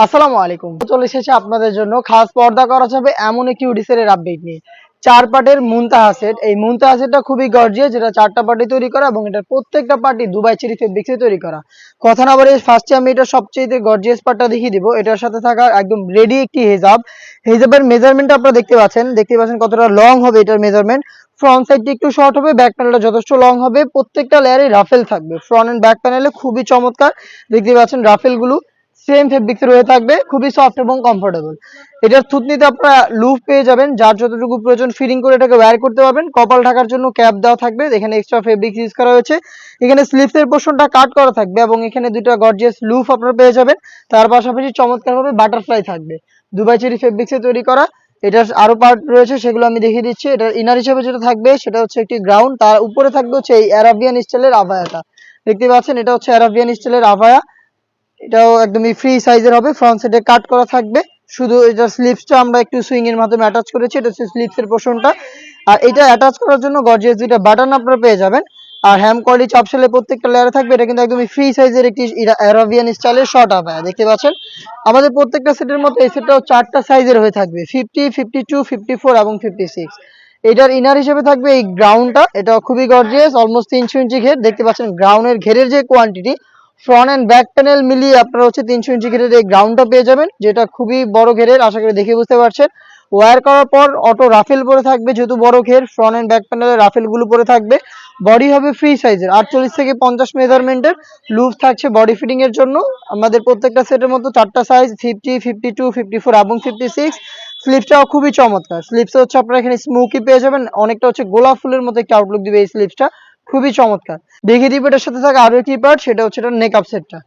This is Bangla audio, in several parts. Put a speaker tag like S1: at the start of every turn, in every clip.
S1: আসসালামু আলাইকুম। চলে এসেছে আপনাদের জন্য খাস পর্দা করা যাবে এমন একটি উডিসের আপডেট নিয়ে। ৪ পার্টের মুনতাহা সেট। এই মুনতাহা সেটটা খুবই গর্জিয়াস, যেটা ৪টা পার্টি তৈরি করা এবং এটার প্রত্যেকটা পার্টি দুবাই চেরি ফেব্রিক্সে তৈরি করা। কথা না বাড়িয়ে ফার্স্টে আমি এটা সবচেয়ে গর্জিয়াস পার্টটা দেখিয়ে দিব। এটার সাথে থাকা একদম রেডি একটি হিজাব। হিজাবের মেজারমেন্টটা আপনারা দেখতে পাচ্ছেন কতটা লং হবে এটার মেজারমেন্ট। ফ্রন্ট সাইডটি একটু শর্ট হবে, ব্যাক প্যানেলটা যথেষ্ট লং হবে। প্রত্যেকটা লেয়ারে রাফেল থাকবে। ফ্রন্ট এন্ড ব্যাক প্যানেলে খুবই চমৎকার। দেখতে পাচ্ছেন রাফেলগুলো সেম ফেব্রিক্স এর হয়ে থাকবে, খুবই সফট এবং কমফোর্টেবল। এটার থুতনিতে আপনারা লুফ পেয়ে যাবেন, যার যতটুকু প্রয়োজন ফিটিং করে এটাকে ওয়্যার করতে পারবেন। কপাল ঢাকার জন্য ক্যাপ দেওয়া থাকবে, এখানে এক্সট্রা ফেব্রিক্স ইউজ করা হয়েছে। এখানে স্লিভস এর পোরশনটা কাট করা থাকবে এবং এখানে দুটো গর্জিয়াস লুফ আপনারা পেয়ে যাবেন। তার পাশাপাশি চমৎকারভাবে বাটারফ্লাই থাকবে, দুবাই চেরি ফেব্রিক্স এ তৈরি করা। এটার আরো পার্ট রয়েছে, সেগুলো আমি দেখিয়ে দিচ্ছি। এটার ইনার হিসেবে যেটা থাকবে সেটা হচ্ছে একটি গ্রাউন্ড, তার উপরে থাকবে হচ্ছে এই অ্যারাবিয়ান স্টাইলের আভায়াটা। দেখতে পাচ্ছেন এটা হচ্ছে অ্যারাবিয়ান স্টাইলের আভায়া। এটাও একদমই ফ্রি সাইজের হবে, ফ্রন্ট সাইডে কাট করা থাকবে। শুধু এটা স্লিভসটা আমরা একটু সুইং এর মাধ্যমে অ্যাটাচ করেছি, এটা হচ্ছে স্লিভস এর পোরশনটা। আর এটা অ্যাটাচ করার জন্য গর্জিয়াস দুইটা বাটন আপনারা পেয়ে যাবেন। আর হ্যাম কোয়ালি চাপশেলের প্রত্যেকটা লেয়ারে থাকবে। এটা কিন্তু একদমই ফ্রি সাইজের একটি অ্যারাবিয়ান স্টাইলের শর্ট আবায়া দেখতে পাচ্ছেন। আমাদের প্রত্যেকটা সেটের মতো এই সেটটাও 4টা সাইজের হয়ে থাকবে, 50, 52, 54 এবং 56। এটার ইনার হিসেবে থাকবে এই গ্রাউন্ডটা, এটা খুবই গর্জিয়াস, অলমোস্ট 300 ইঞ্চি ঘের। দেখতে পাচ্ছেন গ্রাউন্ডের ঘেরের যে quantity, front end back panel মিলিয়ে আপনারা হচ্ছে 300 ইঞ্চি ঘেরের এই গ্রাউন্ডটা পেয়ে যাবেন, যেটা খুবই বড় ঘেরের। আশা করি দেখে বুঝতে পারছেন। ওয়্যার করার পর অটো রাফেল পরে থাকবে, যেহেতু বড় ঘের ফ্রন্ট এন্ড ব্যাক প্যানেলের রাফেল গুলো পরে থাকবে। বডি হবে ফ্রি সাইজের, 48 থেকে 50 মেজারমেন্টের। লুজ থাকছে বডি ফিটিং এর জন্য। আমাদের প্রত্যেকটা সেটের মতো 4টা সাইজ, 50, 52, 54 এবং 56। স্লিপসটাও খুবই চমৎকার। স্লিপস হচ্ছে আপনারা এখানে স্মোকি পেয়ে যাবেন, অনেকটা হচ্ছে গোলাপ ফুলের মতো একটা আউটলুক দিবে এই স্লিপসটা, খুবই চমৎকার। দেখিয়ে দিব এটার সাথে থাকা আরো একটি পার্ট, সেটা হচ্ছে এটার নেকআপ সেটটা।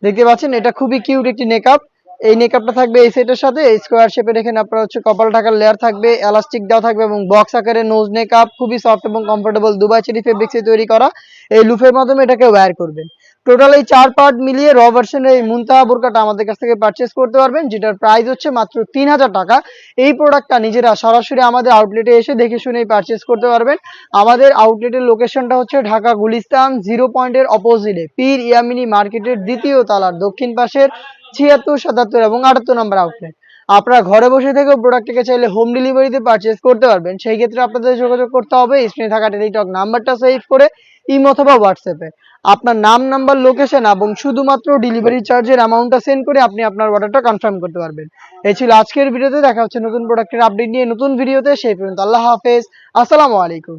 S1: দেখতে পাচ্ছেন এটা খুবই কিউট একটি নেকআপ। এই নেকআপটা থাকবে এই সেটের সাথে স্কোয়ার শেপের। এখানে আপনার হচ্ছে কপাল ঢাকার লেয়ার থাকবে, এলাস্টিক দেওয়া থাকবে এবং বক্স আকারে নোজ নেকআপ, খুবই সফট এবং কমফোর্টেবল, দুবাই চেরি ফেব্রিক্সে তৈরি করা। এই লুফের মাধ্যমে এটাকে ওয়্যার করবেন। টোটাল এই 4 পার্ট মিলিয়ে র ভার্সনের এই মুনতাহা বোরকাটা আমাদের কাছ থেকে পারচেজ করতে পারবেন, যেটার প্রাইস হচ্ছে মাত্র 3000 টাকা। এই প্রোডাক্টটা নিজেরা সরাসরি আমাদের আউটলেটে এসে দেখে শুনেই পারচেজ করতে পারবেন। আমাদের আউটলেটের লোকেশনটা হচ্ছে ঢাকা গুলিস্তান 0 পয়েন্টের অপোজিটে, পীর ইয়ামিনী মার্কেটের দ্বিতীয় তলার দক্ষিণ পাশের 76, 77 এবং 78 নম্বর আউটলেট। আপনারা ঘরে বসে থেকেও প্রোডাক্টটিকে চাইলে হোম ডেলিভারিতে পারচেজ করতে পারবেন। সেই ক্ষেত্রে আপনাদের যোগাযোগ করতে হবে স্ক্রিনে থাকা টেলিটক নাম্বারটা সেভ করে ইমো অথবা হোয়াটসঅ্যাপে আপনার নাম, নাম্বার, লোকেশন এবং শুধুমাত্র ডেলিভারি চার্জের অ্যামাউন্টটা সেন্ড করে আপনি আপনার অর্ডারটা কনফার্ম করতে পারবেন। এই ছিল আজকের ভিডিওতে। দেখা হচ্ছে নতুন প্রোডাক্টের আপডেট নিয়ে নতুন ভিডিওতে। সেই পর্যন্ত আল্লাহ হাফেজ, আসসালামু আলাইকুম।